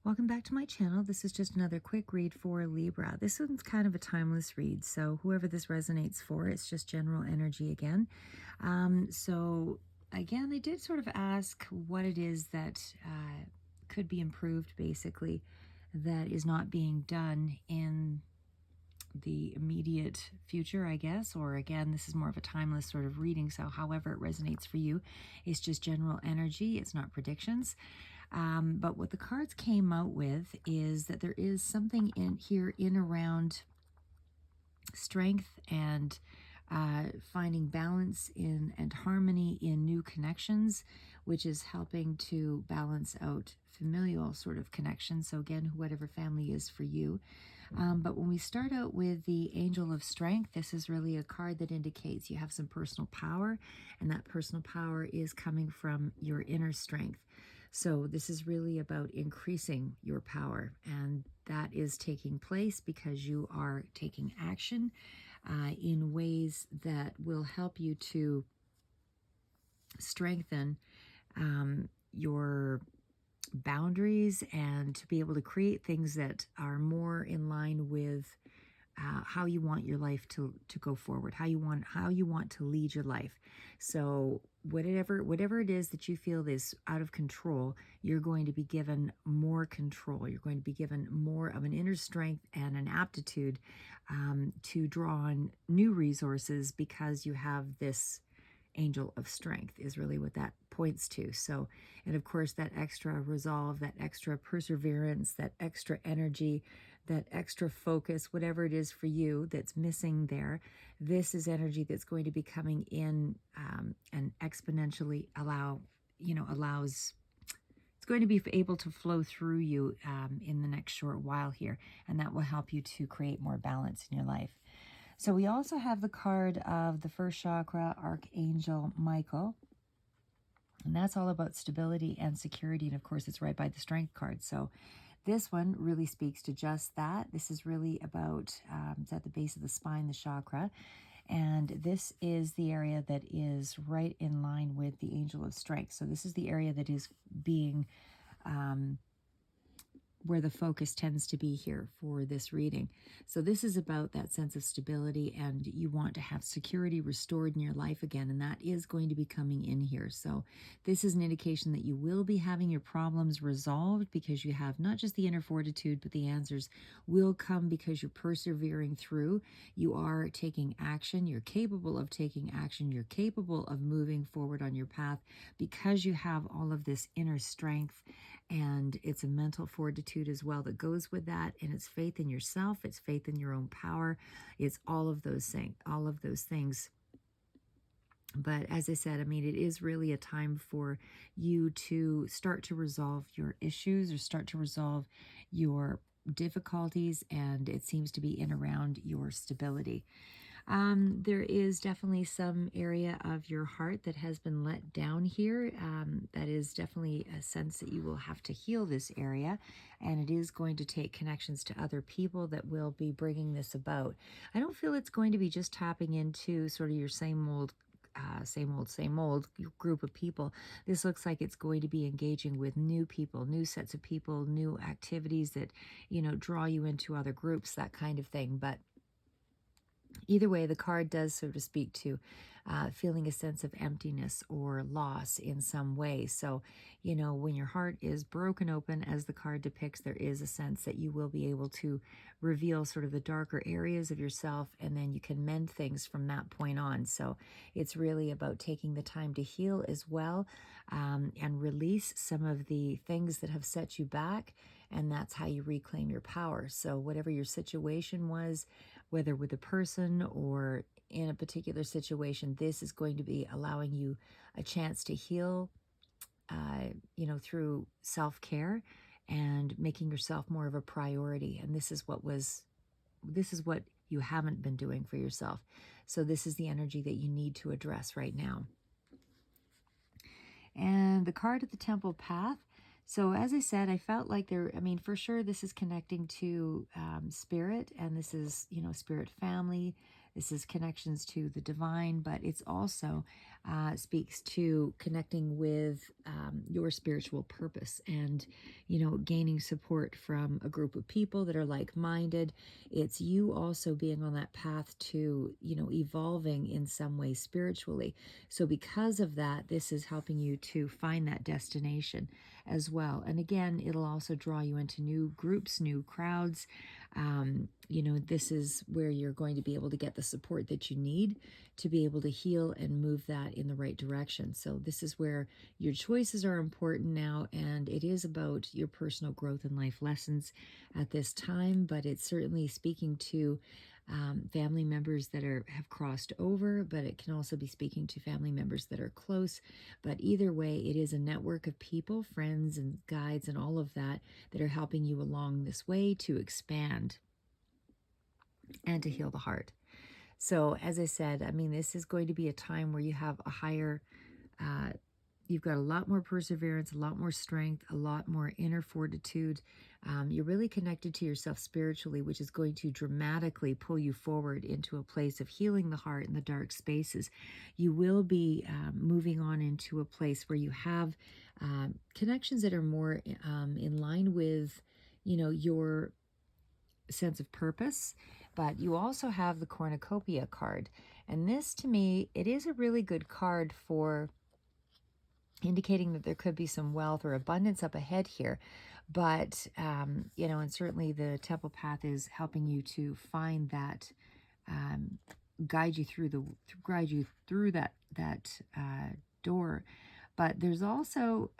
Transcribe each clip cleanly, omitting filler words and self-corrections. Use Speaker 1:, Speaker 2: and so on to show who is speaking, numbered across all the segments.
Speaker 1: Welcome back to my channel. This is just another quick read for Libra. This one's kind of a timeless read, so whoever this resonates for, it's just general energy again. So again, I did sort of ask what it is that could be improved, basically, that is not being done in the immediate future, I guess. Or again, this is more of a timeless sort of reading, so however it resonates for you, it's just general energy. It's not predictions. But what the cards came out with is that there is something in here in around strength and finding balance in and harmony in new connections, which is helping to balance out familial sort of connections. So again, whatever family is for you. But when we start out with the Angel of Strength, this is really a card that indicates you have some personal power, and that personal power is coming from your inner strength. So this is really about increasing your power, and that is taking place because you are taking action in ways that will help you to strengthen your boundaries and to be able to create things that are more in line with how you want your life to go forward, how you want to lead your life. So whatever it is that you feel is out of control, you're going to be given more control. You're going to be given more of an inner strength and an aptitude to draw on new resources because you have this Angel of Strength is really what that points to. So, and of course, that extra resolve, that extra perseverance, that extra energy, that extra focus, whatever it is for you that's missing there, this is energy that's going to be coming in and exponentially allows, it's going to be able to flow through you in the next short while here, and that will help you to create more balance in your life. So we also have the card of the first chakra, Archangel Michael. And that's all about stability and security. And of course, it's right by the Strength card. So this one really speaks to just that. This is really about, it's at the base of the spine, the chakra. And this is the area that is right in line with the Angel of Strength. So this is the area that is being where the focus tends to be here for this reading. So this is about that sense of stability, and you want to have security restored in your life again, and that is going to be coming in here. So this is an indication that you will be having your problems resolved because you have not just the inner fortitude, but the answers will come because you're persevering through. You are taking action. You're capable of taking action. You're capable of moving forward on your path because you have all of this inner strength, and it's a mental fortitude as well that goes with that, and it's faith in yourself, it's faith in your own power, it's all of those things. But as I said, I mean, it is really a time for you to start to resolve your issues or start to resolve your difficulties, and it seems to be in around your stability. There is definitely some area of your heart that has been let down here. That is definitely a sense that you will have to heal this area, and it is going to take connections to other people that will be bringing this about. I don't feel it's going to be just tapping into sort of your same old group of people. This looks like it's going to be engaging with new people, new sets of people, new activities that, draw you into other groups, that kind of thing. But either way, the card does sort of speak to feeling a sense of emptiness or loss in some way. So, when your heart is broken open, as the card depicts, there is a sense that you will be able to reveal sort of the darker areas of yourself, and then you can mend things from that point on. So it's really about taking the time to heal as well, and release some of the things that have set you back, and that's how you reclaim your power. So whatever your situation was, whether with a person or in a particular situation, this is going to be allowing you a chance to heal, through self-care and making yourself more of a priority. And this is what you haven't been doing for yourself. So this is the energy that you need to address right now. And the card of the Temple Path. So as I said, I felt like for sure this is connecting to spirit, and this is, spirit family. This is connections to the divine, but it's also speaks to connecting with your spiritual purpose and, gaining support from a group of people that are like-minded. It's you also being on that path to, evolving in some way spiritually. So because of that, this is helping you to find that destination as well. And again, it'll also draw you into new groups, new crowds. This is where you're going to be able to get the support that you need to be able to heal and move that in the right direction. So this is where your choices are important now, and it is about your personal growth and life lessons at this time, but it's certainly speaking to family members that have crossed over, but it can also be speaking to family members that are close. But either way, it is a network of people, friends and guides and all of that that are helping you along this way to expand and to heal the heart. So as I said, I mean, this is going to be a time where you have a higher, uh, you've got a lot more perseverance, a lot more strength, a lot more inner fortitude. You're really connected to yourself spiritually, which is going to dramatically pull you forward into a place of healing the heart in the dark spaces. You will be moving on into a place where you have connections that are more in line with, your sense of purpose. But you also have the cornucopia card. And this, to me, it is a really good card for indicating that there could be some wealth or abundance up ahead here. But, and certainly the temple path is helping you to find that, um, guide you through that door. But there's also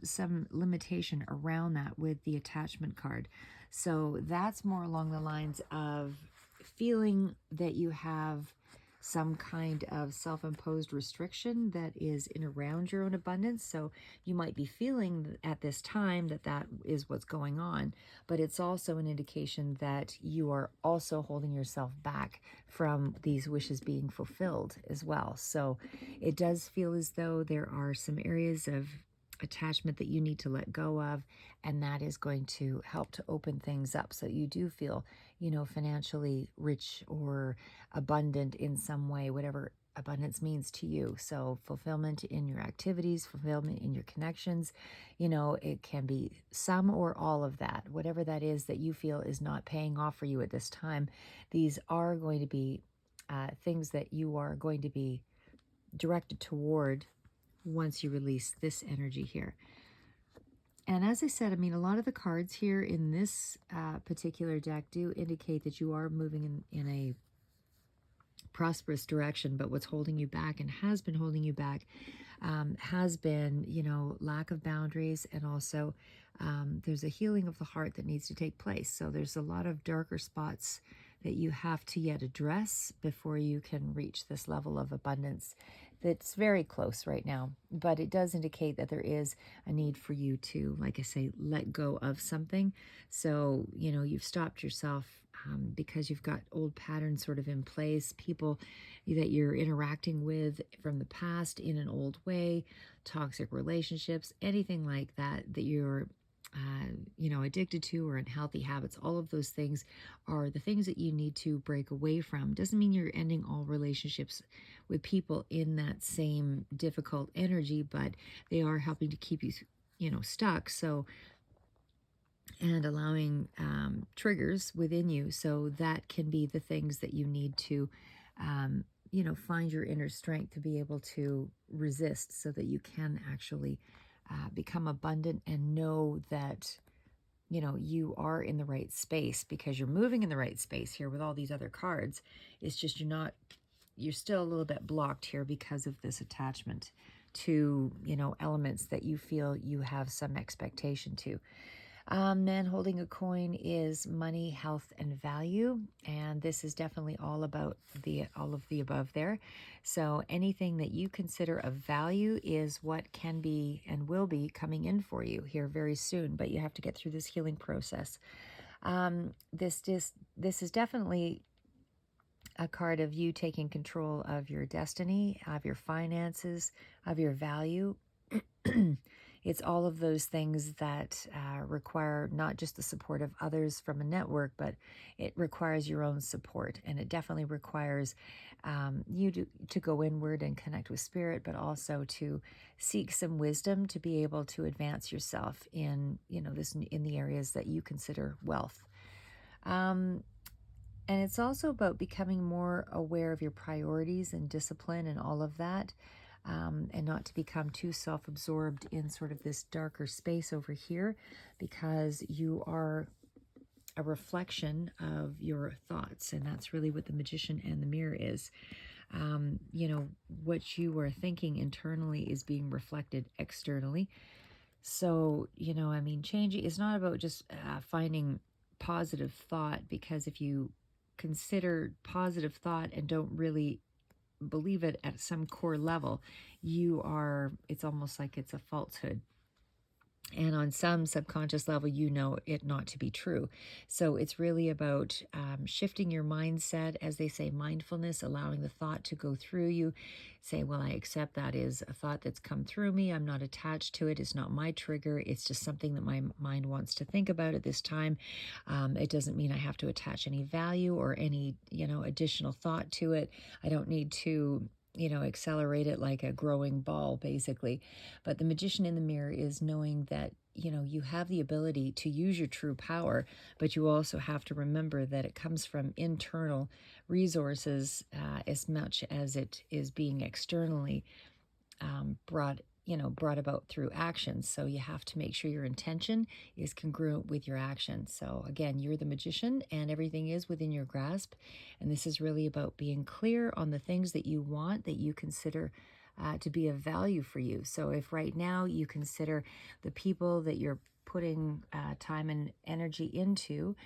Speaker 1: some limitation around that with the attachment card. So that's more along the lines of feeling that you have some kind of self-imposed restriction that is in around your own abundance. So you might be feeling at this time that is what's going on, but it's also an indication that you are also holding yourself back from these wishes being fulfilled as well. So it does feel as though there are some areas of attachment that you need to let go of, and that is going to help to open things up so you do feel, financially rich or abundant in some way, whatever abundance means to you. So fulfillment in your activities, fulfillment in your connections, it can be some or all of that, whatever that is that you feel is not paying off for you at this time. These are going to be things that you are going to be directed toward once you release this energy here. And as I said, I mean, a lot of the cards here in this particular deck do indicate that you are moving in a prosperous direction, but what's holding you back and has been holding you back has been, lack of boundaries, and also there's a healing of the heart that needs to take place. So there's a lot of darker spots that you have to yet address before you can reach this level of abundance that's very close right now. But it does indicate that there is a need for you to, like I say, let go of something. So, you've stopped yourself because you've got old patterns sort of in place, people that you're interacting with from the past in an old way, toxic relationships, anything like that that you're addicted to, or unhealthy habits. All of those things are the things that you need to break away from. Doesn't mean you're ending all relationships with people in that same difficult energy, but they are helping to keep you, stuck. So, and allowing triggers within you. So that can be the things that you need to, find your inner strength to be able to resist so that you can actually become abundant and know that, you are in the right space, because you're moving in the right space here with all these other cards. It's just you're still a little bit blocked here because of this attachment to, elements that you feel you have some expectation to. Man holding a coin is money, health, and value, and this is definitely all about all of the above there. So anything that you consider of value is what can be and will be coming in for you here very soon. But you have to get through this healing process. This is definitely a card of you taking control of your destiny, of your finances, of your value. it's all of those things that require not just the support of others from a network, but it requires your own support. And it definitely requires you to go inward and connect with spirit, but also to seek some wisdom to be able to advance yourself in, in the areas that you consider wealth. Um, and it's also about becoming more aware of your priorities and discipline and all of that, and not to become too self absorbed in sort of this darker space over here, because you are a reflection of your thoughts. And that's really what the magician and the mirror is. What you are thinking internally is being reflected externally. So, changing is not about just finding positive thought, because if you consider positive thought and don't really believe it at some core level, it's almost like it's a falsehood. And on some subconscious level, you know it not to be true. So it's really about shifting your mindset, as they say, mindfulness, allowing the thought to go through you. Say, well, I accept that is a thought that's come through me. I'm not attached to it. It's not my trigger. It's just something that my mind wants to think about at this time. It doesn't mean I have to attach any value or any, additional thought to it. I don't need to accelerate it like a growing ball, basically. But the magician in the mirror is knowing that, you have the ability to use your true power, but you also have to remember that it comes from internal resources as much as it is being externally brought about through actions. So you have to make sure your intention is congruent with your action. So again, you're the magician and everything is within your grasp. And this is really about being clear on the things that you want, that you consider to be of value for you. So if right now you consider the people that you're putting time and energy into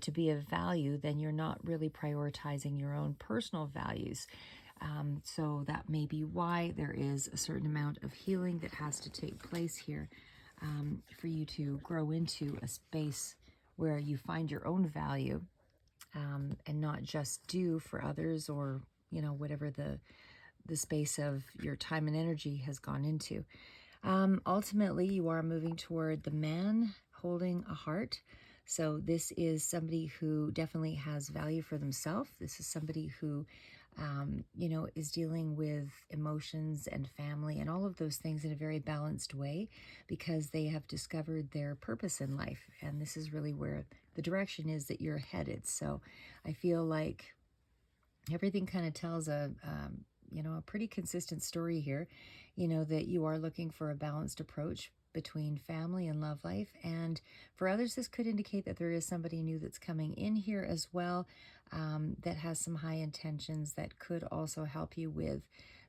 Speaker 1: to be of value, then you're not really prioritizing your own personal values. So that may be why there is a certain amount of healing that has to take place here for you to grow into a space where you find your own value, and not just do for others, or whatever the space of your time and energy has gone into. Ultimately, you are moving toward the man holding a heart. So this is somebody who definitely has value for themselves. This is somebody who, is dealing with emotions and family and all of those things in a very balanced way, because they have discovered their purpose in life. And this is really where the direction is that you're headed. So I feel like everything kind of tells a pretty consistent story here, that you are looking for a balanced approach between family and love life. And for others, this could indicate that there is somebody new that's coming in here as well, that has some high intentions that could also help you with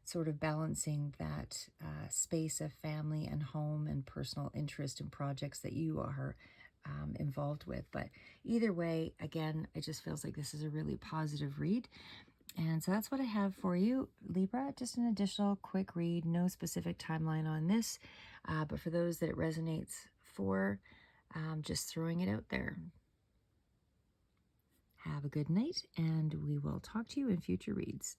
Speaker 1: sort of balancing that space of family and home and personal interest in projects that you are involved with. But either way, again, it just feels like this is a really positive read. And so that's what I have for you, Libra. Just an additional quick read, no specific timeline on this. But for those that it resonates for, just throwing it out there. Have a good night, and we will talk to you in future reads.